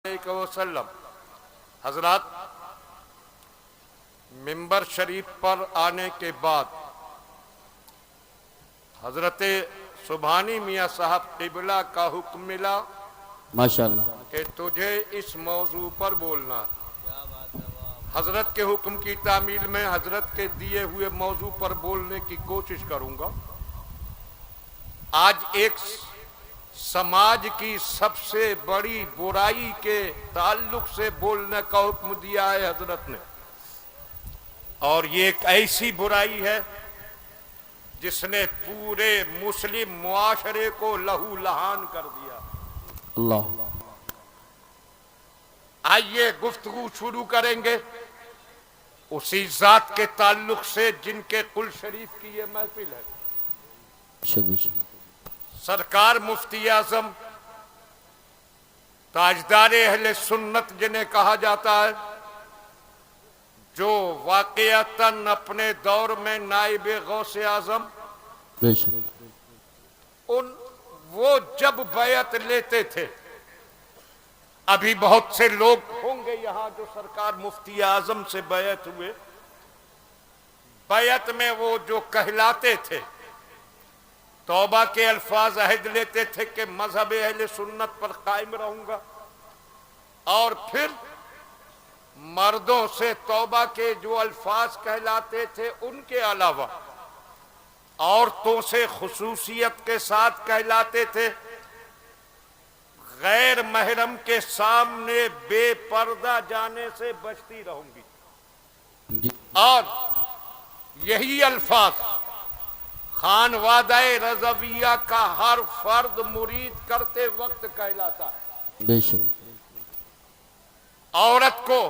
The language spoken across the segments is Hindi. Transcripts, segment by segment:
वसल्लम हजरत मिंबर शरीफ पर आने के बाद हजरत सुभानी मियाँ साहब क़िबला का हुक्म मिला माशाअल्लाह कि तुझे इस मौजू पर बोलना। हजरत के हुक्म की तामील में हजरत के दिए हुए मौजू पर बोलने की कोशिश करूंगा। आज एक समाज की सबसे बड़ी बुराई के ताल्लुक से बोलने का हुक्म दिया है हजरत ने, और ये एक ऐसी बुराई है जिसने पूरे मुस्लिम मुआशरे को लहू लहान कर दिया। अल्लाह। आइए गुफ्तगू शुरू करेंगे उसी जात के ताल्लुक से जिनके कुल शरीफ की ये महफिल है। सरकार मुफ्ती आजम ताजदार अहले सुन्नत जिन्हें कहा जाता है, जो वाकईतन अपने दौर में नाइब गौसे आजम, वो जब बैत लेते थे, अभी बहुत से लोग होंगे यहाँ जो सरकार मुफ्ती आजम से बैत हुए, बैत में वो जो कहलाते थे, तौबा के अल्फाज अहद लेते थे कि मजहब अहले सुन्नत पर कायम रहूंगा, और फिर मर्दों से तौबा के जो अल्फाज कहलाते थे उनके अलावा औरतों से खुसूसियत के साथ कहलाते थे, गैर महरम के सामने बेपर्दा जाने से बचती रहूंगी। और यही अल्फाज खानवादाए रज़विया का हर फर्द मुरीद करते वक्त कहलाता है। बेशक औरत को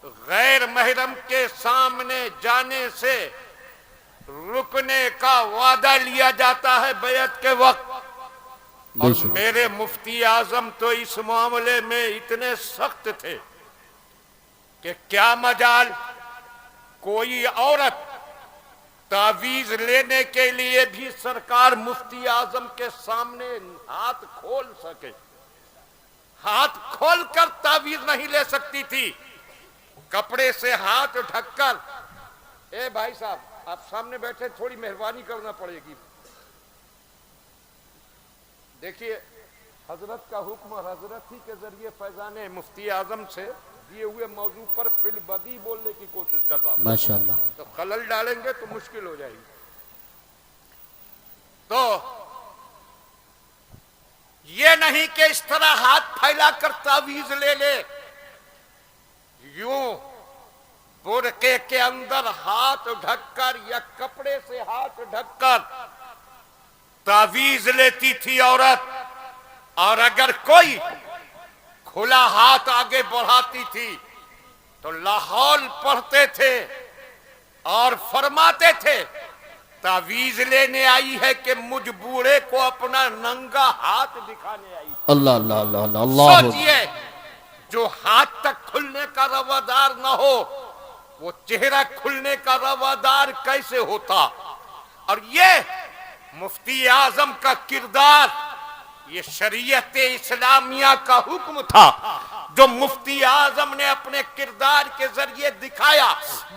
गैर महरम के सामने जाने से रुकने का वादा लिया जाता है बैत के वक्त। और मेरे मुफ्ती आजम तो इस मामले में इतने सख्त थे कि क्या मजाल कोई औरत तावीज लेने के लिए भी सरकार मुफ्ती आजम के सामने हाथ खोल सके। हाथ खोलकर तावीज नहीं ले सकती थी, कपड़े से हाथ ढककर। ए भाई साहब, आप सामने बैठे, थोड़ी मेहरबानी करना पड़ेगी। देखिए, हजरत का हुक्म और हजरत ही के जरिए फैजाने मुफ्ती आजम से दिए हुए मौजू पर फिलबदी बोलने की कोशिश कर रहा हूं। माशाअल्लाह। तो खलल डालेंगे तो मुश्किल हो जाएगी। तो ये नहीं कि इस तरह हाथ फैलाकर तावीज ले ले, यूं बुरके के अंदर हाथ ढककर या कपड़े से हाथ ढककर तावीज लेती थी औरत। और अगर कोई खुला हाथ आगे बढ़ाती थी तो लाहौल पढ़ते थे और फरमाते थे, तावीज लेने आई है कि मुझ बूढ़े को अपना नंगा हाथ दिखाने आई। अल्लाह अल्लाह अल्लाह अल्लाह। सोचिए, जो हाथ तक खुलने का रवादार न हो, वो चेहरा खुलने का रवादार कैसे होता। और ये मुफ्ती आजम का किरदार, ये शरीयत इस्लामिया का हुक्म था जो मुफ्ती आजम ने अपने किरदार के जरिए दिखाया।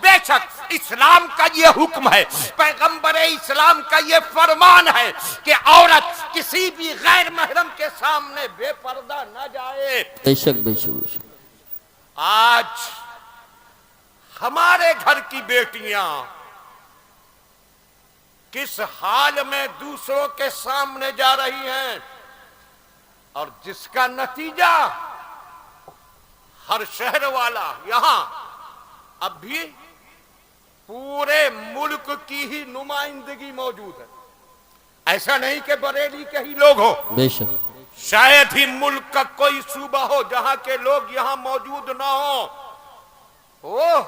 बेशक इस्लाम का ये हुक्म है, पैगंबर इस्लाम का ये फरमान है कि औरत किसी भी गैर महरम के सामने बेपर्दा न जाए। बेशक बेशक बेशक। आज हमारे घर की बेटियां किस हाल में दूसरों के सामने जा रही हैं, और जिसका नतीजा हर शहर वाला, यहां अब भी पूरे मुल्क की ही नुमाइंदगी मौजूद है। ऐसा नहीं कि बरेली के ही लोग हो, बेशक शायद ही मुल्क का कोई सूबा हो जहां के लोग यहां मौजूद ना हो। ओह,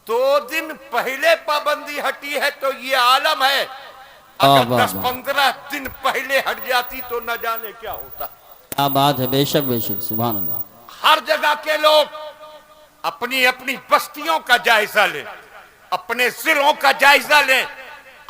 2 दिन पहले पाबंदी हटी है तो ये आलम है, अगर 10-15 दिन पहले हट जाती तो न जाने क्या होता। क्या बात है। बेशक बेशक, सुभान अल्लाह। हर जगह के लोग अपनी अपनी बस्तियों का जायजा लें, अपने जिलों का जायजा लें,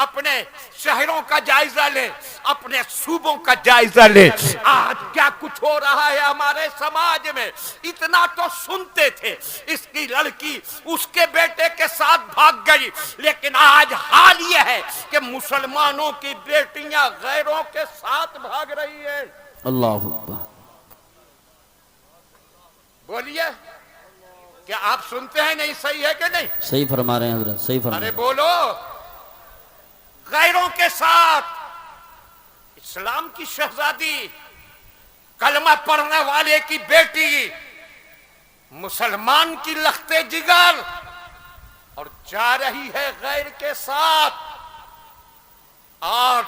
अपने शहरों का जायजा ले, अपने सूबों का जायजा ले। आज क्या कुछ हो रहा है हमारे समाज में। इतना तो सुनते थे, इसकी लड़की उसके बेटे के साथ भाग गई, लेकिन आज हाल यह है कि मुसलमानों की बेटियां गैरों के साथ भाग रही है। अल्लाह अकबर। बोलिए, क्या आप सुनते हैं? नहीं सही है कि नहीं? सही फरमा रहे हैं हजरत, सही फरमा रहे अरे हैं। बोलो, गैरों के साथ। इस्लाम की शहजादी, कलमा पढ़ने वाले की बेटी, मुसलमान की लखते जिगर, और जा रही है गैर के साथ। और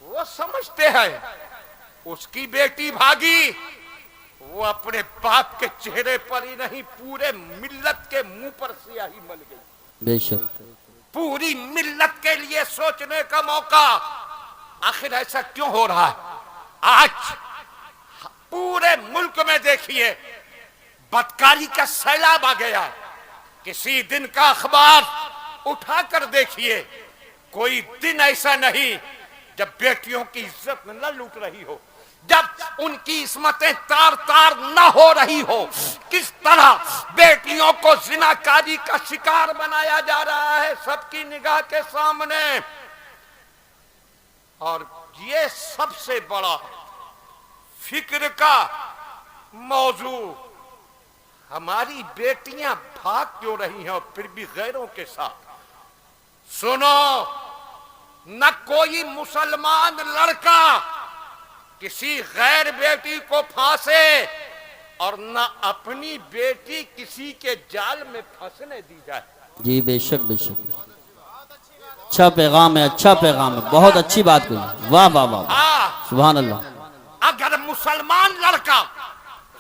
वो समझते हैं उसकी बेटी भागी, वो अपने बाप के चेहरे पर ही नहीं, पूरे मिल्लत के मुंह पर स्याही मल गई। बेशक। पूरी मिल्लत के लिए सोचने का मौका। आखिर ऐसा क्यों हो रहा है? आज पूरे मुल्क में देखिए बदकारी का सैलाब आ गया। किसी दिन का अखबार उठाकर देखिए, कोई दिन ऐसा नहीं जब बेटियों की इज्जत न लूट रही हो, जब उनकी इस्मतें तार तार न हो रही हो। किस तरह बेटियों को जिनाकारी का शिकार बनाया जा रहा है सबकी निगाह के सामने। और ये सबसे बड़ा फिक्र का मौजू, हमारी बेटियां भाग क्यों रही हैं और फिर भी गैरों के साथ। सुनो, न कोई मुसलमान लड़का किसी गैर बेटी को फांसे और न अपनी बेटी किसी के जाल में फंसने दी जाए। जी बेशक बेशक। अच्छा पैगाम है, अच्छा पैगाम है, बहुत अच्छी बात कही। वाह वाह वाह, सुभान अल्लाह। अगर मुसलमान लड़का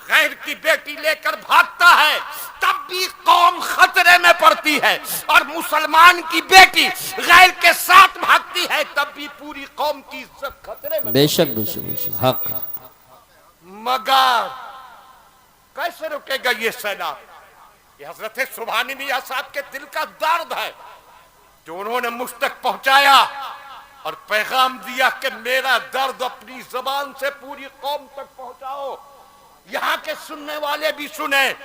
गैर की बेटी लेकर भागता है तब भी कौम खतरे में पड़ती है, और मुसलमान की बेटी गैर के साथ भागती है तब भी पूरी कौम की इज्जत खतरे में। बेशक बेशक बेशक, हक। मगर कैसे रुकेगा ये सैलाब? ये हजरत सुभानी मियां साहब के दिल का दर्द है जो उन्होंने मुझ तक पहुंचाया और पैगाम दिया कि मेरा दर्द अपनी जबान से पूरी कौम तक पहुंचाओ। यहाँ के सुनने वाले भी सुने,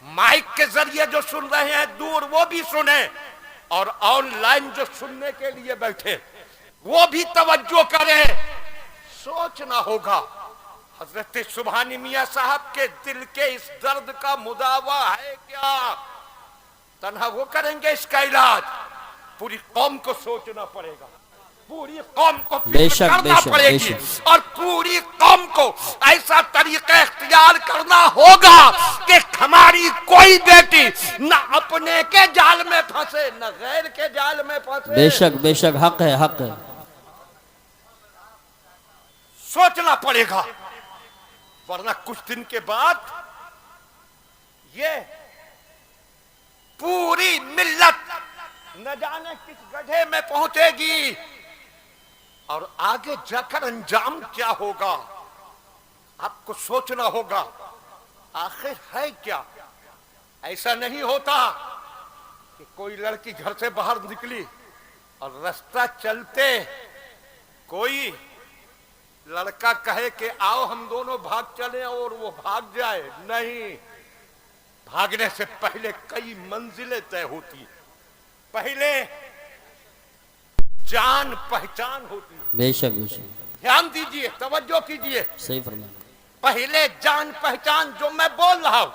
माइक के जरिए जो सुन रहे हैं दूर वो भी सुने, और ऑनलाइन जो सुनने के लिए बैठे वो भी तवज्जो करें। सोचना होगा हजरत सुभानी मियां साहब के दिल के इस दर्द का मुदावा है क्या? तन्हा वो करेंगे इसका इलाज? पूरी कौम को सोचना पड़ेगा, पूरी कौम को फिक्र करना पड़ेगी, और पूरी कौम को ऐसा तरीका इख्तियार करना होगा कि हमारी कोई बेटी न अपने के जाल में फंसे न गैर के जाल में फंसे। बेशक बेशक, हक है, हक है। सोचना पड़ेगा, वरना कुछ दिन के बाद ये पूरी मिल्लत न जाने किस गड्ढे में पहुंचेगी, और आगे जाकर अंजाम क्या होगा आपको सोचना होगा। आखिर है क्या? ऐसा नहीं होता कि कोई लड़की घर से बाहर निकली और रास्ता चलते कोई लड़का कहे कि आओ हम दोनों भाग चले और वो भाग जाए। नहीं, भागने से पहले कई मंजिलें तय होती, पहले जान पहचान होती है। बेशक बेशक, ध्यान दीजिए, तवज्जो कीजिए। सही फरमाया। पहले जान पहचान जो मैं बोल रहा हूं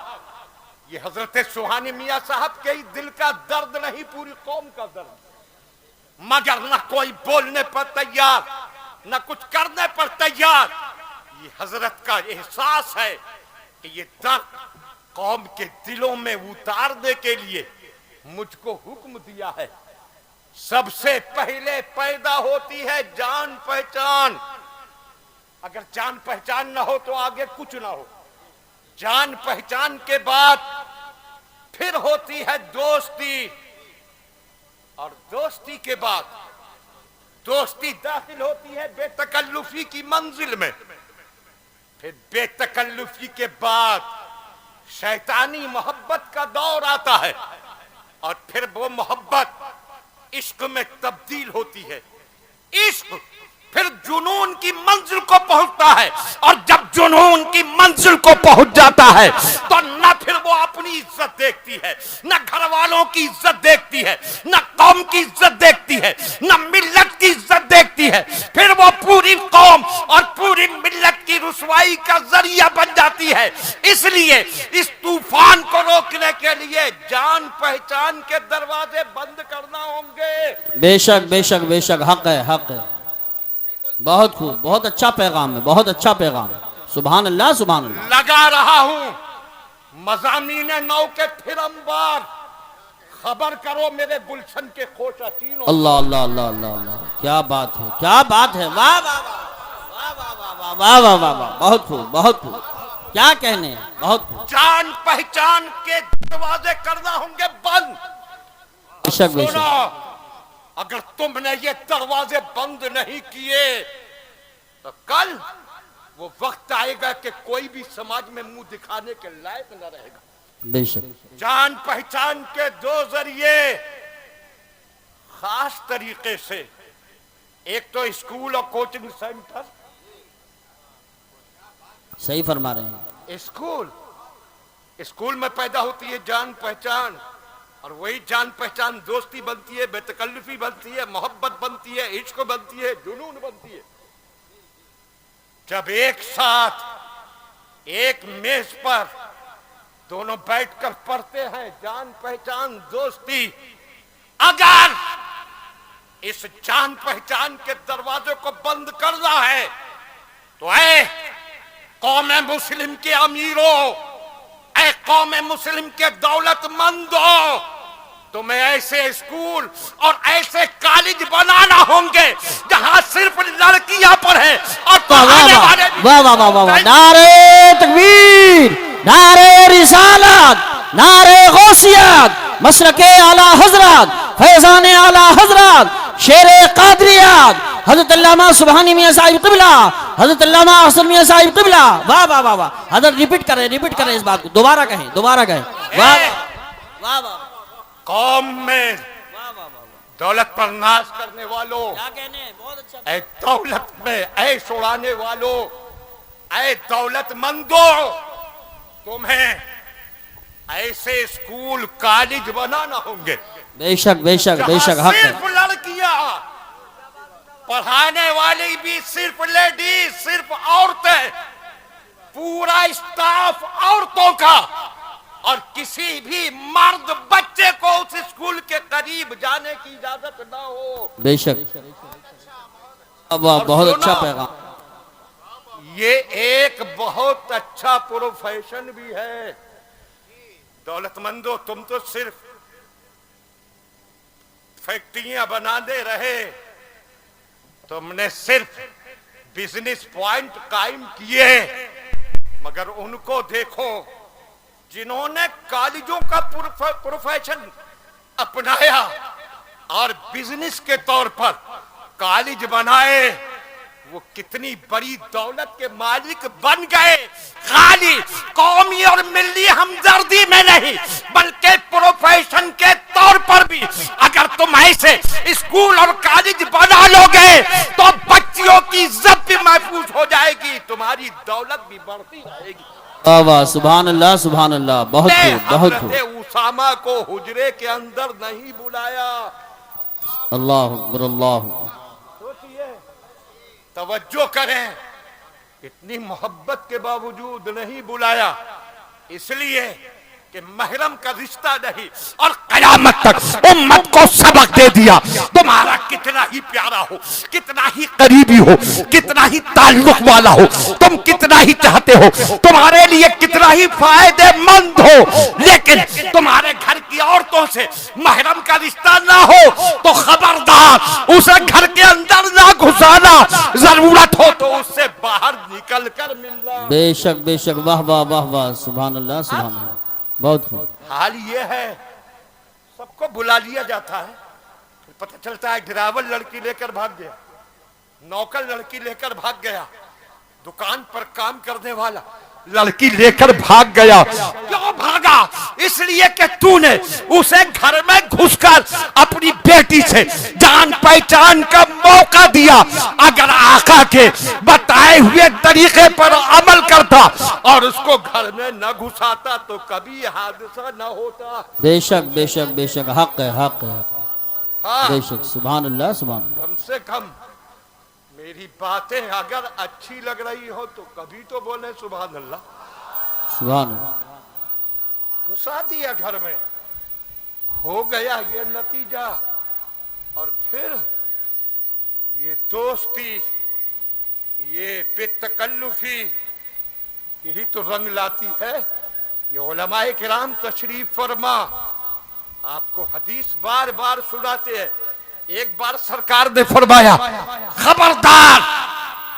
ये हजरत सुहानी मियां साहब के ही दिल का दर्द नहीं, पूरी कौम का दर्द। मगर न कोई बोलने पर तैयार, न कुछ करने पर तैयार। ये हजरत का एहसास है कि ये दर्द कौम के दिलों में उतारने के लिए मुझको हुक्म दिया है। सबसे पहले पैदा होती है जान पहचान। अगर जान पहचान ना हो तो आगे कुछ ना हो। जान पहचान के बाद फिर होती है दोस्ती, और दोस्ती के बाद दोस्ती दाखिल होती है बेतकल्लुफी की मंजिल में। फिर बेतकल्लुफी के बाद शैतानी मोहब्बत का दौर आता है, और फिर वो मोहब्बत इश्क में तब्दील होती है। इश्क फिर जुनून की मंजिल को पहुंचता है, और जब जुनून की मंजिल को पहुंच जाता है तो न फिर वो अपनी इज्जत देखती है, न घर वालों की इज्जत देखती है, न कौम की इज्जत देखती है, न मिल्लत की इज्जत देखती है। फिर वो पूरी कौम और पूरी मिल्लत की रुसवाई का जरिया बन जाती है। इसलिए इस तूफान को रोकने के लिए जान पहचान के दरवाजे बंद करना होंगे। बेशक बेशक बेशक, हक है, हक है। बहुत खूब, बहुत अच्छा पैगाम है, बहुत अच्छा पैगाम है। सुभान अल्लाह, सुभान अल्लाह। लगा रहा हूं मज़ामीन नौ के फिर अंबार, खबर करो मेरे गुलशन के खोशाचीनों। अल्लाह अल्लाह अल्लाह अल्लाह अल्लाह, क्या बात है, क्या बात है। वाह वाह वाह वाह वाह वाह वाह वाह, बहुत खूब, बहुत खूब, क्या कहने, बहुत खूब। जान पहचान के दरवाजे करना होंगे बंद। बेशक बेशक। सुनो, अगर तुमने ये दरवाजे बंद नहीं किए तो कल वो वक्त आएगा कि कोई भी समाज में मुंह दिखाने के लायक न रहेगा। बेशक। जान पहचान के दो जरिए खास तरीके से, एक तो स्कूल और कोचिंग सेंटर। सही फरमा रहे हैं। स्कूल में पैदा होती है जान पहचान, और वही जान पहचान दोस्ती बनती है, बेतकल्लुफी बनती है, मोहब्बत बनती है, इश्क बनती है, जुनून बनती है। जब एक साथ एक मेज पर दोनों बैठकर पढ़ते हैं जान पहचान दोस्ती, अगर इस जान पहचान के दरवाजे को बंद करना है तो ऐ कौम मुस्लिम के अमीरों, ऐ कौम मुस्लिम के दौलतमंदों, तुम्हें ऐसे स्कूल और ऐसे कॉलेज बनाना होंगे जहां सिर्फ लड़कियां पढ़े और पढ़ाने वाले। वाह वाह वाह वाह, नारे तकबीर, नारे रिसालत, नारे गौसियत, मसलके आला हजरत, फैजाने आला हजरत, शेरे कादरियात, हजरत अल्लामा सुबहानी मियां साहिब क़िबला, हजरत अल्लामा हसन मियां साहिब क़िबला। वाह वाह वाह वाह, हजरत रिपीट करें इस बात को, दोबारा कहें, दोबारा कहें। वाह वाह वाह। कौम में दौलत पर नाश करने वालों, क्या कहने, बहुत अच्छा। ऐ दौलत में ऐश उड़ाने वालों, ऐ दौलतमंदों, तुम्हें ऐसे स्कूल कॉलेज बनाना होंगे। बेशक बेशक बेशक, हक है। सिर्फ लड़कियां, पढ़ाने वाली भी सिर्फ लेडीज, सिर्फ औरतें, पूरा स्टाफ औरतों का, और किसी भी मर्द बच्चे को उस स्कूल के करीब जाने की इजाजत ना हो। बेशक। बहुत अच्छा पैगाम। ये एक बहुत अच्छा प्रोफेशन भी है। दौलतमंदों, तुम तो सिर्फ फैक्ट्रियां बनाने रहे, तुमने सिर्फ बिजनेस पॉइंट कायम किए, मगर उनको देखो जिन्होंने कॉलेजों का प्रोफेशन अपनाया और बिजनेस के तौर पर कॉलेज बनाए, वो कितनी बड़ी दौलत के मालिक बन गए। खाली कौमी और मिल्ली हमदर्दी में नहीं, बल्कि प्रोफेशन के तौर पर भी अगर तुम ऐसे स्कूल और कॉलेज बना लोगे तो बच्चियों की इज्जत भी महफूज हो जाएगी, तुम्हारी दौलत भी बढ़ती जाएगी। वाह वाह, सुभान अल्लाह, सुभान अल्लाह। बहुत खूब, बहुत खूब। उसामा को हुजरे के अंदर नहीं बुलाया। अल्लाह अकबर, अल्लाह। तवज्जो करें, इतनी मोहब्बत के बावजूद नहीं बुलाया, इसलिए कि महरम का रिश्ता नहीं, और कयामत तक उम्मत को सबक दे दिया। तुम्हारा कितना ही प्यारा हो, कितना ही करीबी हो, कितना ही ताल्लुक वाला हो, तुम कितना ही चाहते हो, तुम्हारे लिए कितना ही फायदेमंद हो, लेकिन तुम्हारे घर की औरतों से महरम का रिश्ता ना हो तो खबरदार उसे घर के अंदर ना घुसाना, जरूरत हो तो उससे बाहर निकल कर मिलना। बेशक बेशक, वाह वाह वाह वाह, सुभान अल्लाह, सुभान अल्लाह। बहुत खूब। हाल ये है, सबको बुला लिया जाता है, पता चलता है ड्राइवर लड़की लेकर भाग गया, नौकर लड़की लेकर भाग गया, दुकान पर काम करने वाला लड़की लेकर भाग गया। क्यों भागा? इसलिए कि तूने उसे घर में घुसकर अपनी बेटी से जान पहचान का मौका दिया। अगर आका के बताए हुए तरीके पर अमल करता और उसको घर में न घुसाता तो कभी हादसा न होता। बेशक बेशक बेशक, हक है, हक है, हाँ, बेशक। सुभान अल्लाह, सुभान अल्लाह। कम से कम मेरी बातें अगर अच्छी लग रही हो तो कभी तो बोले सुभान अल्लाह। सुभान अल्लाह। घुसा दिया घर में, हो गया ये नतीजा। और फिर ये दोस्ती, ये बेतकल्लुफी, यही तो रंग लाती है। ये उलमाए किराम तशरीफ फरमा, आपको हदीस बार बार सुनाते हैं। एक बार सरकार ने फरमाया, खबरदार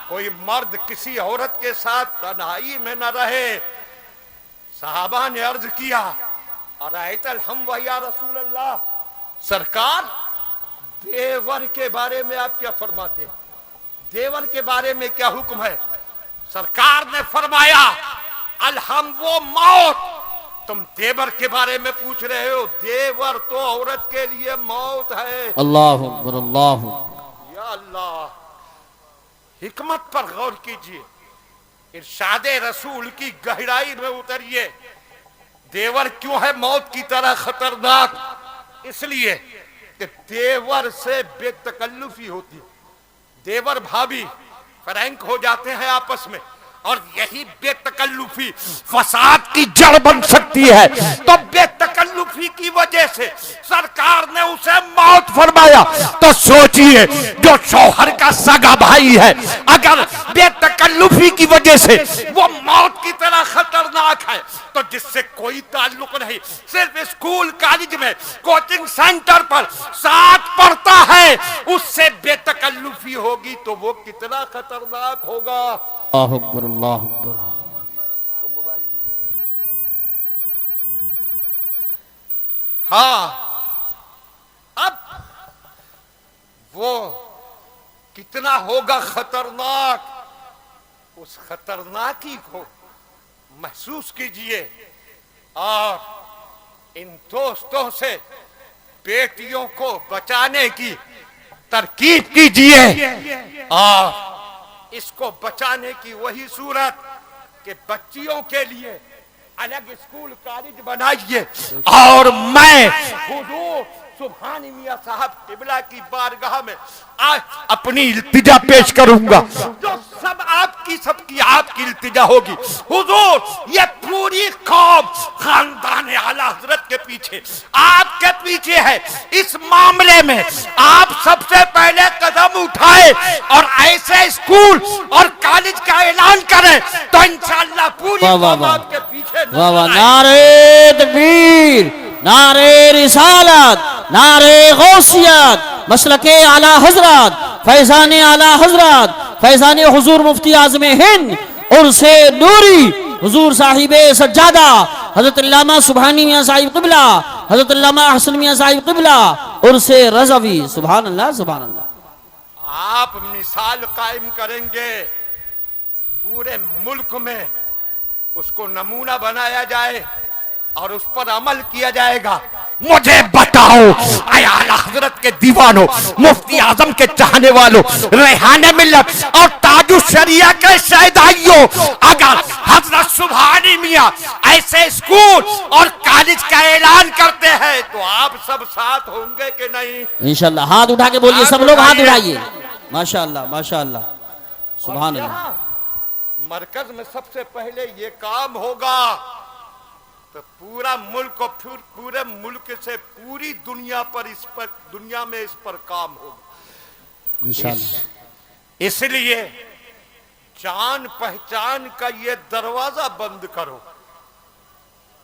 कोई मर्द किसी औरत के साथ तन्हाई में न रहे। सहाबा ने अर्ज किया, अराइतल हम व या रसूल अल्लाह, सरकार देवर के बारे में आप क्या फरमाते हैं? देवर के बारे में क्या हुक्म है? सरकार ने फरमाया, अलहम वो मौत। तुम देवर के बारे में पूछ रहे हो, देवर तो औरत के लिए मौत है। अल्लाह अकबर, अल्लाह अकबर। या अल्लाह, हिकमत पर गौर कीजिए, इरशादे रसूल की गहराई में उतरिए। देवर क्यों है मौत की तरह खतरनाक? इसलिए कि देवर से बेतकल्लुफी होती है। देवर भाभी फ्रैंक हो जाते हैं आपस में, और यही बेतकल्लुफी फसाद की जड़ बन सकती है। तो बेतकल्लुफी की वजह से सरकार ने उसे मौत फरमाया। तो सोचिए, जो शौहर का सगा भाई है, अगर बेतकल्लुफी की वजह से वो मौत की तरह खतरनाक है, तो जिससे कोई ताल्लुक नहीं, सिर्फ स्कूल कॉलेज में कोचिंग सेंटर पर साथ पढ़ता है, उससे बेतकल्लुफी होगी तो वो कितना खतरनाक होगा। अल्लाह अकबर, अल्लाह अकबर। हाँ, अब वो कितना होगा खतरनाक, उस खतरनाकी को महसूस कीजिए और इन दोस्तों से बेटियों को बचाने की तरकीब कीजिए। और इसको बचाने की वही सूरत कि बच्चियों के लिए अलग स्कूल कॉलेज बनाइए। और मैं हुजूर सुभान मियां साहब किबला की बारगाह में आज अपनी इल्तिजा पेश करूंगा, जो सब सबकी आपकी इल्तिजा होगी। हुजूर, ये पूरी कौम खानदान आला हजरत के पीछे, आपके पीछे है। इस मामले में आप सबसे पहले कदम उठाए और ऐसे स्कूल और कॉलेज का ऐलान करें, तो इंशाअल्लाह पूरी कौम आपके पीछे। वाह वाह, नारे तकबीर, नारे रिसालत, नारे गौसियत, मसलके आला हजरत, फैजान आला हजरत, फैजान हुजूर मुफ्ती आज़म हिंद उर्से नूरी हुजूर साहिबे सज्जादा हजरत अल्लामा सुभानी मियां साहिब क़िबला, हजरत अल्लामा हसन मियां साहिब क़िबला उर्से रज़वी। सुभान अल्लाह, सुभान अल्लाह। आप मिसाल कायम करेंगे, पूरे मुल्क में उसको नमूना बनाया जाए और उस पर अमल किया जाएगा। मुझे बताओ, आला हजरत के दीवानों, मुफ्ती आजम के चाहने वालों, रेहाने मिल्लत और ताजु शरिया के शहदाइयों, अगर हजरत सुभानी मियां ऐसे स्कूल और कॉलेज का ऐलान करते हैं तो आप सब साथ होंगे कि नहीं? इंशाअल्लाह। हाथ उठा के बोलिए, सब लोग हाथ उठाइए। माशाअल्लाह, माशाअल्लाह, सुभान अल्लाह। मरकज में सबसे पहले ये काम होगा तो पूरा मुल्क और फिर पूरे मुल्क से पूरी दुनिया पर, इस पर, दुनिया में इस पर काम होगा इंशाअल्लाह। इसलिए जान पहचान का ये दरवाजा बंद करो।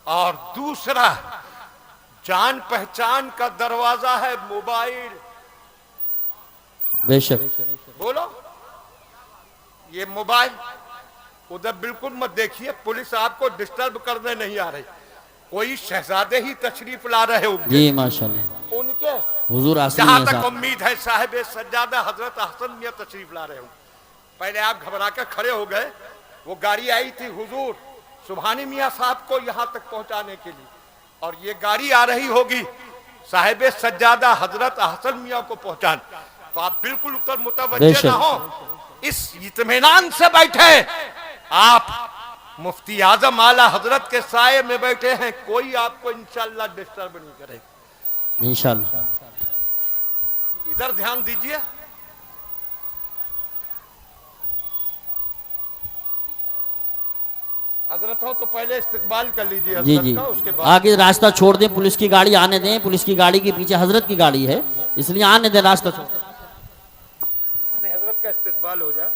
और दूसरा, जान पहचान का दरवाजा है मोबाइल। बेशक। बोलो, ये मोबाइल उधर बिल्कुल मत देखिए, पुलिस आपको डिस्टर्ब करने नहीं आ रही। कोई शहजादे ही तशरीफ ला रहे होंगे। जी माशाअल्लाह। उनके हुजूर जहां तक उम्मीद है साहिब सज्जादा हजरत हसन मियां तशरीफ ला रहे होंगे। पहले आप घबरा कर खड़े हो गए, वो गाड़ी आई थी हुजूर सुभानी मियां साहब को यहां तक पहुंचाने के लिए। और ये गाड़ी आ रही होगी साहिब सज्जादा हजरत हसन मियां को पहुंचान, तो आप बिल्कुल ऊपर मुतवज्जे ना हो, इस इत्मीनान से बैठे आप मुफ्ती आजम आला हजरत के साये में बैठे हैं, कोई आपको इंशाल्लाह डिस्टर्ब नहीं करेगा इंशाल्लाह। इधर ध्यान दीजिए। हजरत हो तो पहले इस्तेकबाल कर लीजिए जी हजरत जी, का, उसके बाद आगे रास्ता छोड़ दें, पुलिस की गाड़ी आने दें, पुलिस की गाड़ी के पीछे हजरत की गाड़ी है, इसलिए आने दें, रास्ता छोड़। हजरत का इस्तेकबाल हो जाए।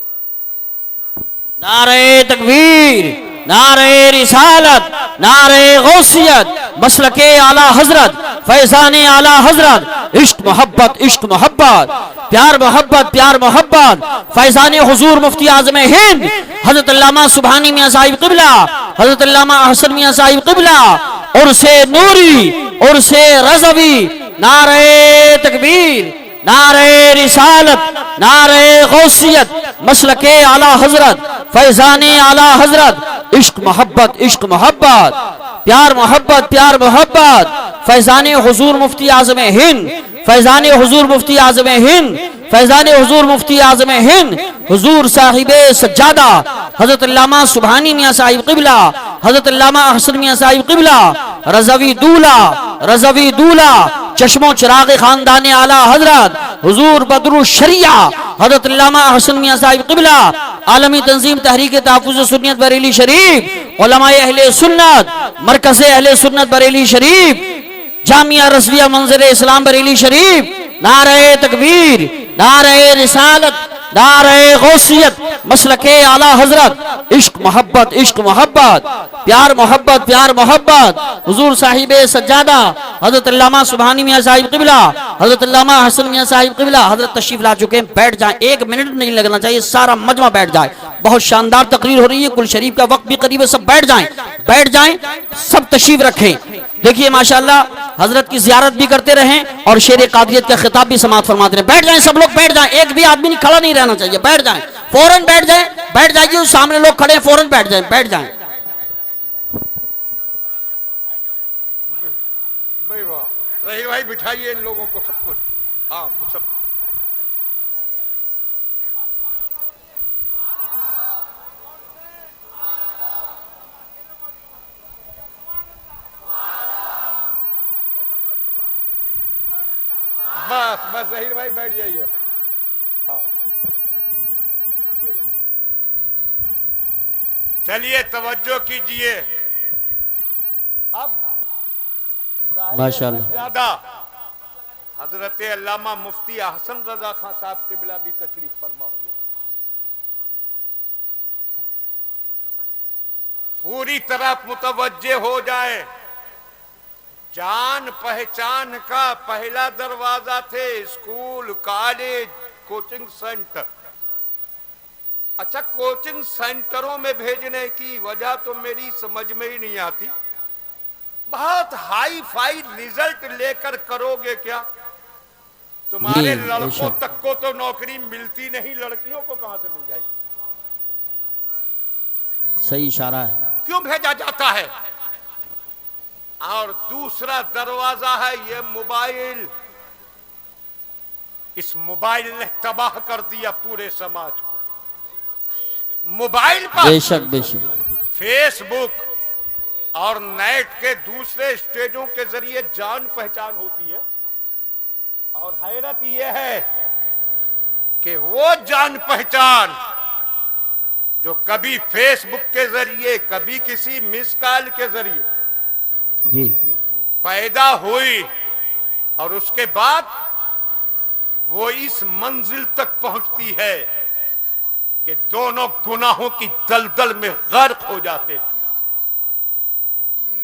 नारे तकबीर, नारे रिसालत, नारे गौसियत, मसलके आला हजरत, फैजाने आला हजरत, इश्क मोहब्बत, इश्क मोहब्बत, प्यार मोहब्बत, प्यार मोहब्बत, फैजाने हुजूर मुफ्ती आजम हिंद हजरत अल्लामा सुबहानी मियां साहिब क़िबला, हजरत अल्लामा हसन मियां साहिब क़िबला, उर्से नूरी, उर्से रज़वी, नारे तकबीर, नारे रिसालत, नारे गौसियत, मसलके आला हजरत, फैजाने आला हजरत, इश्क मोहब्बत, इश्क मोहब्बत, प्यार मोहब्बत, प्यार मोहब्बत, फैजाने हुजूर मुफ्ती आजम हिंद, फैजाने हुजूर मुफ्ती आजम हिंद, फैजाने हुजूर मुफ्ती आजम हिंद, हुजूर साहिब सज्जादा हजरत अल्लामा सुबहानी मियां साहिब क़िबला, हजरत अल्लामा हसन मियां साहिब क़िबला, रज़वी दूला, रज़वी दूला, चश्मो चिराग खानदान आला हजरत, हुजूर बदरु शरिया हजरत अल्लामा हसन मियां साहिब क़िबला, आलमी तंजीम तहरीक तहफ़्फ़ुज़ सुन्नत बरेली शरीफ, उलमाए अहले सुन्नत, मरकज़ अहले सुन्नत बरेली शरीफ, जामिया रज़विया मंज़िल इस्लाम बरेली शरीफ, नारे तकबीर, नारे रिसालत, नारे गौसियत, मसलके आला हजरत, इश्क मोहब्बत, इश्क मोहब्बत, प्यार मोहब्बत, प्यार मोहब्बत, हुजूर साहिब सज्जादा हजरत अल्लामा सुबहानी मियां साहिब क़िबला, हजरत अल्लामा हसन मियां साहिब क़िबला, हजरत तशरीफ ला चुके हैं, बैठ जाएं, एक मिनट नहीं लगना चाहिए, सारा मजमा बैठ जाए, बहुत शानदार तकरीर हो रही है, कुल शरीफ का वक्त भी करीब है, सब बैठ जाएं, बैठ जाएं, सब तशरीफ रखें। देखिए माशाल्लाह हजरत की जियारत भी करते रहें और शेर कादियत का खिताब भी समाप्त फरमाते रहे। बैठ जाएं, सब लोग बैठ जाएं, एक भी आदमी खड़ा नहीं रहना चाहिए, बैठ जाएं, फौरन बैठ जाएं, बैठ जाइए, सामने लोग खड़े हैं, फौरन बैठ जाएं, बैठ जाएं। भाई वाह, रही भाई बिठाइए इन लोगों को सब कुछ, हाँ सब बस बस जहीर भाई बैठ जाइए। हाँ चलिए तवज्जो कीजिए। अब माशाल्लाह ज्यादा हजरत अल्लामा मुफ्ती हसन रजा खान साहब क़िबला भी तशरीफ फरमा किया। पूरी तरह मुतवज्जे हो जाए। जान पहचान का पहला दरवाजा थे स्कूल, कॉलेज, कोचिंग सेंटर। अच्छा, कोचिंग सेंटरों में भेजने की वजह तो मेरी समझ में ही नहीं आती। बहुत हाई फाई रिजल्ट लेकर करोगे क्या? तुम्हारे लड़कों तक को तो नौकरी मिलती नहीं, लड़कियों को कहां से मिल जाएगी? सही इशारा है। क्यों भेजा जाता है? और दूसरा दरवाजा है ये मोबाइल। इस मोबाइल ने तबाह कर दिया पूरे समाज को। मोबाइल पर बेशक बेशक फेसबुक और नेट के दूसरे स्टेजों के जरिए जान पहचान होती है। और हैरत यह है कि वो जान पहचान जो कभी फेसबुक के जरिए, कभी किसी मिस कॉल के जरिए जी पैदा हुई, और उसके बाद वो इस मंजिल तक पहुंचती है कि दोनों गुनाहों की दलदल में गर्क हो जाते।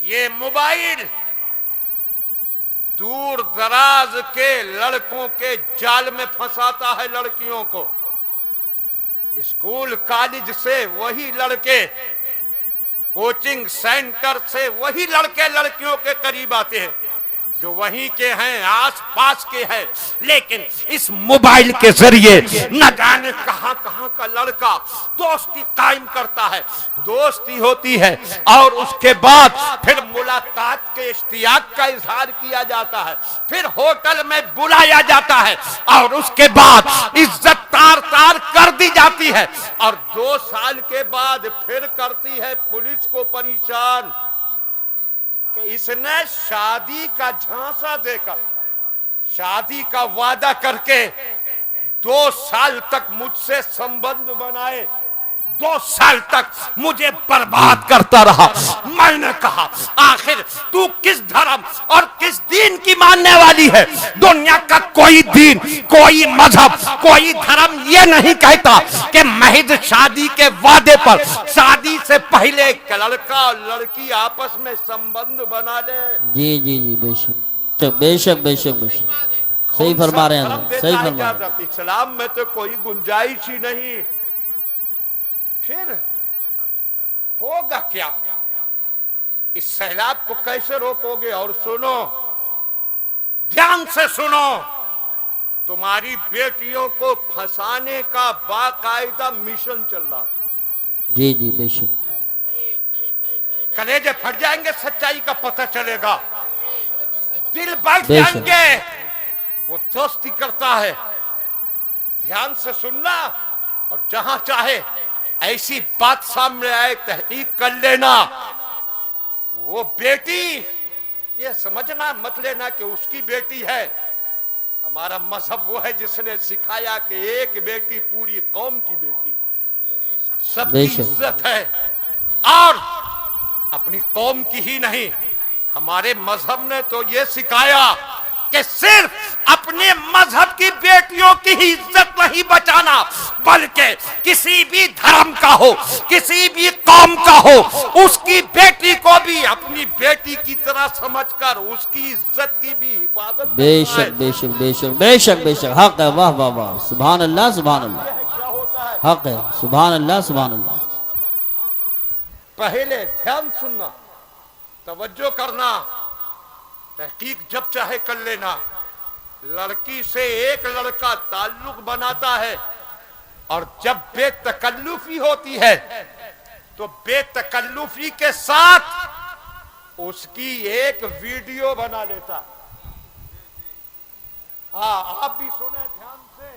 ये मोबाइल दूर दराज के लड़कों के जाल में फंसाता है लड़कियों को। स्कूल कॉलेज से वही लड़के, कोचिंग सेंटर से वही लड़के लड़कियों के करीब आते हैं। जो वहीं के हैं, आस पास के हैं, लेकिन इस मोबाइल के जरिए न जाने कहां कहां का लड़का दोस्ती कायम करता है। दोस्ती होती है और उसके बाद फिर मुलाकात के इश्तियाक का इजहार किया जाता है, फिर होटल में बुलाया जाता है और उसके बाद इज्जत तार तार कर दी जाती है और 2 साल के बाद फिर करती है पुलिस को परेशान कि इसने शादी का झांसा देकर, शादी का वादा करके 2 साल तक मुझसे संबंध बनाए, 2 साल तक मुझे बर्बाद करता रहा। मैंने कहा आखिर तू किस धर्म और किस दीन की मानने वाली है? दुनिया का कोई दीन, कोई मजहब, कोई धर्म ये नहीं कहता कि महज शादी के वादे पर, शादी से पहले लड़का और लड़की आपस में संबंध बना ले। जी जी जी, बेशक बेशक बेशक बेशक, सही फरमा रहे हैं, सही फरमा रहे हैं। इस्लाम में तो कोई गुंजाइश ही नहीं। फिर होगा क्या? इस सैलाब को कैसे रोकोगे? और सुनो, ध्यान से सुनो, तुम्हारी बेटियों को फंसाने का बाकायदा मिशन चल रहा। जी जी बेशक। कलेजे फट जाएंगे, सच्चाई का पता चलेगा, दिल बैठ जाएंगे। वो दोस्ती करता है, ध्यान से सुनना, और जहां चाहे ऐसी बात सामने आए तहकीक कर लेना। वो बेटी ये समझना मत लेना कि उसकी बेटी है। हमारा मजहब वो है जिसने सिखाया कि एक बेटी पूरी कौम की बेटी, सबकी इज्जत है, और अपनी कौम की ही नहीं, हमारे मजहब ने तो ये सिखाया कि सिर्फ अपने मजहब की बेटियों की ही इज्जत नहीं बचाना, बल्कि किसी भी धर्म का हो, किसी भी कौम का हो, उसकी बेटी को भी अपनी बेटी की तरह समझकर उसकी इज्जत की भी हिफाजत। बेशक बेशक बेशक बेशक बेशक, हक है। वाह वाह वाह, सुभान अल्लाह सुभान अल्लाह, हक है, सुभान अल्लाह सुभान अल्लाह। पहले ध्यान सुनना, तवज्जो करना, तहकीक जब चाहे कर लेना। लड़की से एक लड़का ताल्लुक बनाता है और जब बेतकल्लुफी होती है तो बेतकल्लुफी के साथ उसकी एक वीडियो बना लेता। हाँ, आप भी सुने ध्यान से,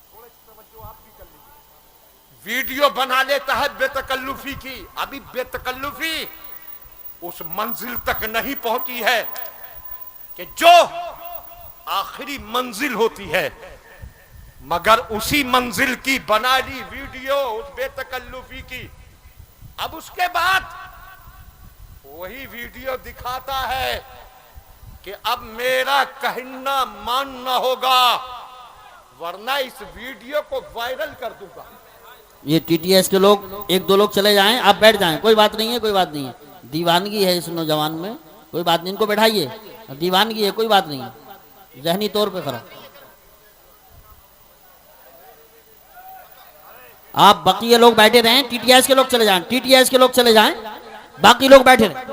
थोड़ी तवज्जो आप भी कर लीजिए। वीडियो बना लेता है बेतकल्लुफी की। अभी बेतकल्लुफी उस मंजिल तक नहीं पहुंची है कि जो आखिरी मंजिल होती है, मगर उसी मंजिल की बना ली वीडियो उस बेतकल्लुफी की। अब उसके बाद वही वीडियो दिखाता है कि अब मेरा कहना मानना होगा, वरना इस वीडियो को वायरल कर दूंगा। ये टीटीएस के लोग, 1-2 लोग चले जाएं, आप बैठ जाएं, कोई बात नहीं है, कोई बात नहीं है। दीवानगी है इस नौजवान में, कोई बात नहीं, इनको बैठाइए, दीवानगी है, कोई बात नहीं है, जहनी तौर पे खरा। आप बाकी लोग बैठे रहें, टीटीएस के लोग चले जाएं, टीटीएस के लोग चले जाएं, बाकी लोग बैठे रहें,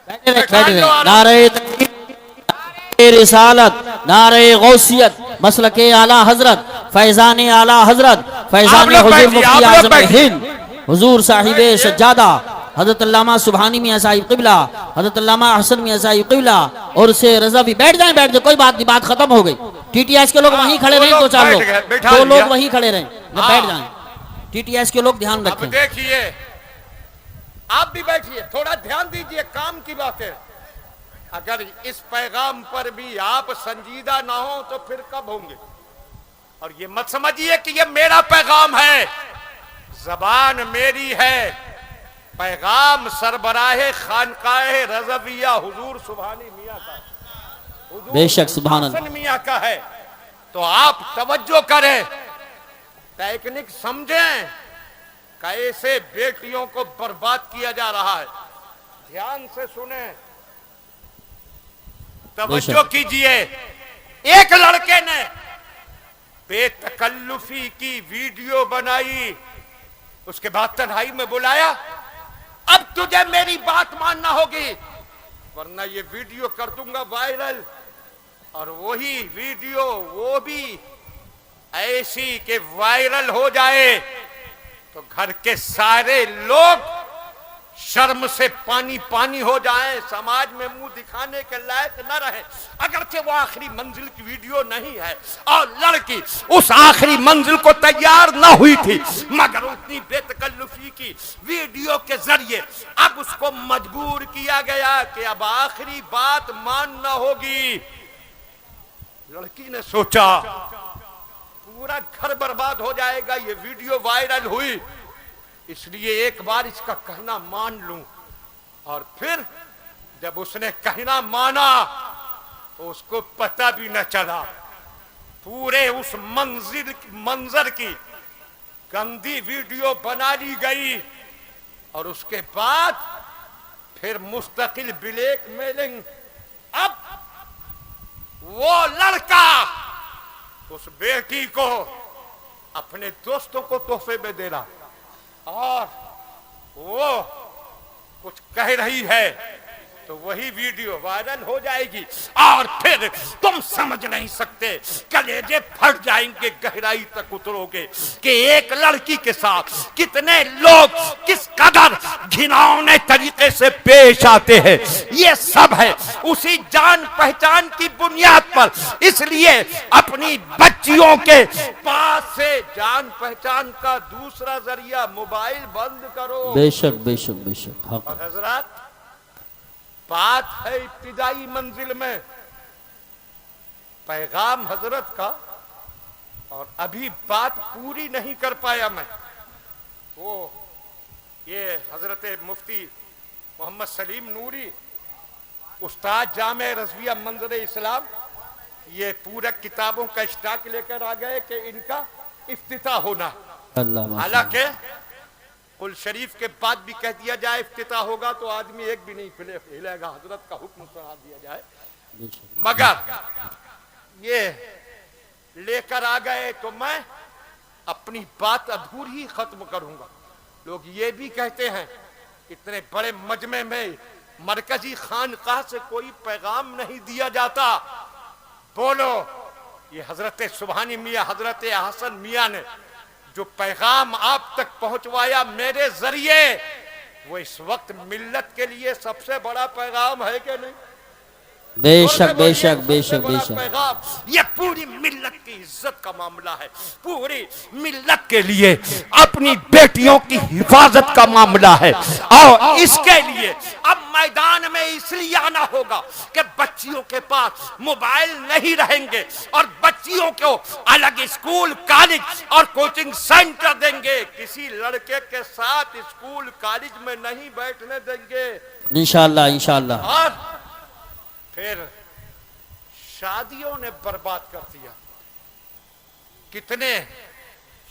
बैठे रहे, बैठे रहे। नारे तकबीर, रिसालत, नारे गौसियत, मसलके आला हजरत, फैजान आला हजरत, फैजान हुजूर मुफ्ती आज़म हिंद, हुजूर साहिब सज्जादा हजरत अल्लामा सुभानी मियां साहिब क़िबला, हजरत अल्लामा हसन मियां साहिब क़िबला, और से रजा भी। बैठ जाएं, बैठ जाए, कोई बात नहीं, बात खत्म हो गई। टीटीएस के लोग वहीं खड़े रहें, 2-4 लोग, 2 लोग वहीं खड़े रहें, बैठ जाएं। टीटीएस के लोग ध्यान रखें। देखिए, आप भी बैठिए, थोड़ा ध्यान दीजिए, काम की बात है। अगर इस पैगाम पर भी आप संजीदा ना हो तो फिर कब होंगे? और ये मत समझिए कि ये मेरा पैगाम है, जबान मेरी है, पैगाम सरबराहे खानकाहे रज़विया हुजूर सुभानी मियां का, बेशक सुभान अल्लाह मियां का है। तो आप तवज्जो करें, टेक्निक समझें, कैसे बेटियों को बर्बाद किया जा रहा है। ध्यान से सुने, तवज्जो कीजिए। एक लड़के ने बेतकल्लुफी की वीडियो बनाई, उसके बाद तन्हाई में बुलाया, अब तुझे मेरी बात मानना होगी। वरना ये वीडियो कर दूंगा वायरल, और वही वीडियो वो भी ऐसी कि वायरल हो जाए तो घर के सारे लोग शर्म से पानी पानी हो जाए, समाज में मुंह दिखाने के लायक न रहे। अगरचे वो आखिरी मंजिल की वीडियो नहीं है और लड़की उस आखिरी मंजिल को तैयार न हुई थी, मगर उतनी बेतकल्लुफी की वीडियो के जरिए अब उसको मजबूर किया गया कि अब आखिरी बात मानना होगी। लड़की ने सोचा पूरा घर बर्बाद हो जाएगा, ये वीडियो वायरल हुई, इसलिए एक बार इसका कहना मान लूं। और फिर जब उसने कहना माना तो उसको पता भी न चला, पूरे उस मंजर की गंदी वीडियो बना ली गई। और उसके बाद फिर मुस्तकिल ब्लैकमेलिंग। अब वो लड़का उस बेटी को अपने दोस्तों को तोहफे में दे रहा, और वो कुछ कह रही है तो वही वीडियो वायरल हो जाएगी। और फिर तुम समझ नहीं सकते, कलेजे फट जाएंगे, गहराई तक उतरोगे कि एक लड़की के साथ कितने लोग किस कदर घिनौने तरीके से पेश आते हैं। ये सब है उसी जान पहचान की बुनियाद पर। इसलिए अपनी बच्चियों के पास से जान पहचान का दूसरा जरिया मोबाइल बंद करो। बेशक बेशक बेशक। हाँ। और हजरत, बात है इब्तिदाई मंजिल में, पैगाम हजरत का, और अभी बात पूरी नहीं कर पाया मैं। वो ये हजरत मुफ्ती मोहम्मद सलीम नूरी, उस्ताद जामे रज़विया मंजर इस्लाम, ये पूरा किताबों का स्टॉक लेकर आ गए कि इनका इफ्तिताह होना। हालांकि कुल शरीफ के बाद भी कह दिया जाए इफ्तिताह होगा तो आदमी एक भी नहीं हिलेगा, हजरत का हुक्म सुना दिया जाए। मगर ये लेकर आ गए तो मैं अपनी बात अधूरी ही खत्म करूंगा। लोग ये भी कहते हैं इतने बड़े मजमे में मरकजी खानकाह से कोई पैगाम नहीं दिया जाता। बोलो, ये हजरत सुबहानी मियाँ, हजरत हसन मियाँ ने जो पैगाम आप तक पहुंचवाया मेरे जरिए, वो इस वक्त मिल्लत के लिए सबसे बड़ा पैगाम है कि नहीं? बेशक बेशक बेशक बेशक। ये पूरी मिल्लत की इज्जत का मामला है, पूरी मिल्लत के लिए अपनी बेटियों की हिफाजत का मामला है। और इसके लिए अब मैदान में इसलिए आना होगा कि बच्चियों के पास मोबाइल नहीं रहेंगे और बच्चियों को अलग स्कूल, कॉलेज और कोचिंग सेंटर देंगे। किसी लड़के के साथ स्कूल कॉलेज में नहीं बैठने देंगे इंशाअल्लाह इंशाअल्लाह। और फिर शादियों ने बर्बाद कर दिया। कितने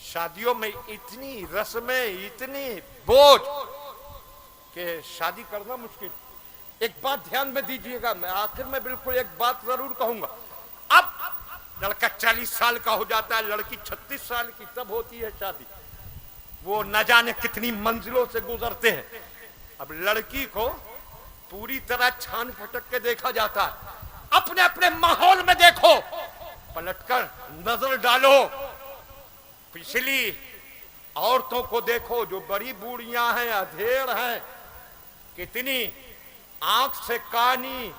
शादियों में इतनी रस्में, इतनी बोझ कि शादी करना मुश्किल। एक बात ध्यान में दीजिएगा, मैं आखिर में बिल्कुल एक बात जरूर कहूंगा। अब लड़का 40 साल का हो जाता है, लड़की 36 साल की, तब होती है शादी। वो न जाने कितनी मंजिलों से गुजरते हैं। अब लड़की को पूरी तरह छान फटक के देखा जाता है। अपने अपने माहौल में देखो, पलटकर नजर डालो, पिछली औरतों को देखो जो बड़ी बूढ़ियां हैं, अधेड़ हैं, कितनी आंख से कानी,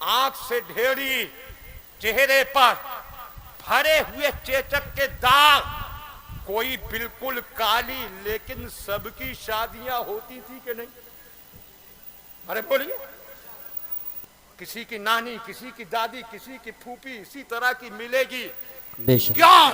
आंख से ढेरी, चेहरे पर भरे हुए चेचक के दाग, कोई बिल्कुल काली, लेकिन सबकी शादियां होती थी कि नहीं? अरे बोलिए, किसी की नानी, किसी की दादी, किसी की फूफी इसी तरह की मिलेगी। क्यों?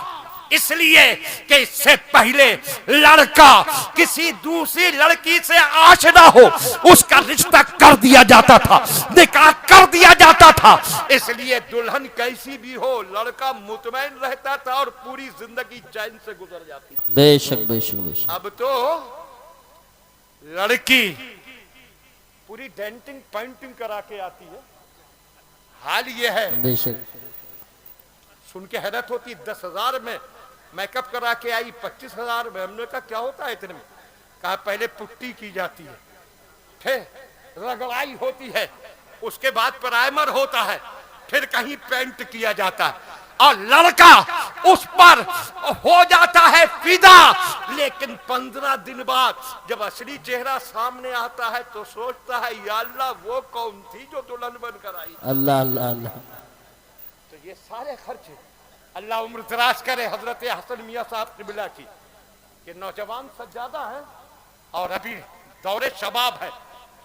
इसलिए कि इससे पहले लड़का किसी दूसरी लड़की से आशना हो, उसका रिश्ता कर दिया जाता था, निकाह कर दिया जाता था। इसलिए दुल्हन कैसी भी हो, लड़का मुतमईन रहता था और पूरी जिंदगी चैन से गुजर जाती थी। बेशक बेशक बेशक। अब तो लड़की पूरी डेंटिंग पेंटिंग करा के आती है। हाल ये है, बेशक सुन के हैरत होती, 10,000 में मेकअप करा के आई, 25,000 में। हमने कहा क्या होता है इतने में? कहा पहले पुट्टी की जाती है, फिर रगड़ाई होती है, उसके बाद प्राइमर होता है, फिर कहीं पेंट किया जाता है और लड़का उस पर हो जाता है फिदा। लेकिन 15 दिन बाद जब असली चेहरा सामने आता है तो सोचता है या अल्लाह वो कौन थी जो दुल्हन बनकर आई। अल्लाह अल्लाह अल्लाह। तो ये सारे खर्चे अल्लाह उम्र दराज करे हजरत हसन मियां साहब क़िबला की, कि नौजवान सज्जादा है और अभी दौरे शबाब है,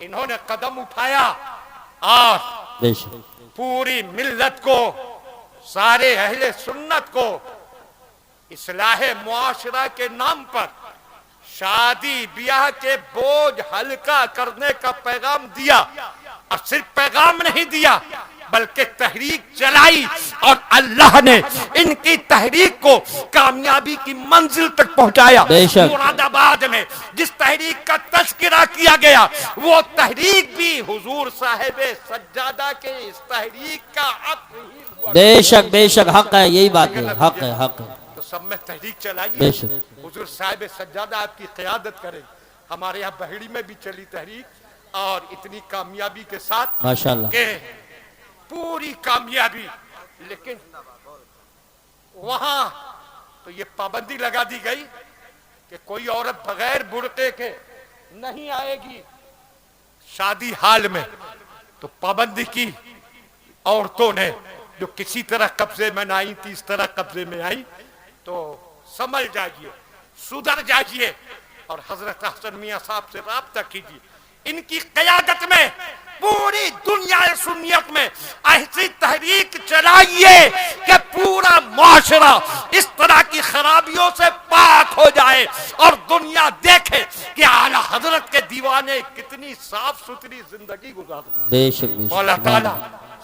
इन्होंने कदम उठाया और पूरी मिल्लत को, सारे अहले सुन्नत को इस्लाहे मुआशरा के नाम पर शादी ब्याह के बोझ हल्का करने का पैगाम दिया। और सिर्फ पैगाम नहीं दिया बल्कि तहरीक चलाई और अल्लाह ने इनकी तहरीक को कामयाबी की मंजिल तक पहुंचाया। मुरादाबाद में जिस तहरीक का तज़किरा किया गया वो तहरीक भी हुजूर साहिबे सज्जादा के इस तहरीक का हक ही। बेशक बेशक हक है, यही बात है, हक है हक है। तो सब में तहरीक चलाइए, हुजूर साहिबे सज्जादा आपकी क़यादत करें। हमारे यहाँ बहेड़ी में भी चली तहरीक और इतनी कामयाबी के साथ माशाअल्लाह के पूरी कामयाबी। लेकिन वहां तो ये पाबंदी लगा दी गई कि कोई औरत बगैर बुर्के के नहीं आएगी शादी हाल में। तो पाबंदी की औरतों ने जो किसी तरह कब्जे में ना आई थी, इस तरह कब्जे में आई। तो समझ जाइए, सुधर जाइए और हजरत हसन मियां साहब से राब्ता कीजिए। इनकी क़यादत में पूरी दुनिया सुन्नियत में ऐसी तहरीक चलाइए कि पूरा माशरा इस तरह की खराबियों से पाक हो जाए और दुनिया देखे कि आला हजरत के दीवाने कितनी साफ सुथरी जिंदगी गुजारते। मौला ताला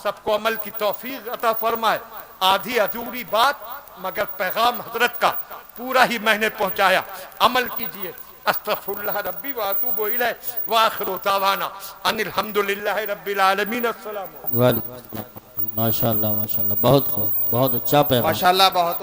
सबको अमल की तौफीक अता फरमाए। आधी अधूरी बात मगर पैगाम हजरत का पूरा ही मैंने पहुंचाया, अमल कीजिए। अस्तगफिरुल्लाह रब्बी व अतूबु इलैह व आखिरु दावाना अनिल हम्दुलिल्लाहि रब्बिल आलमीन। अस्सलाम। माशाअल्लाह माशाअल्लाह, बहुत खूब, बहुत अच्छा पैगाम। माशाअल्लाह बहुत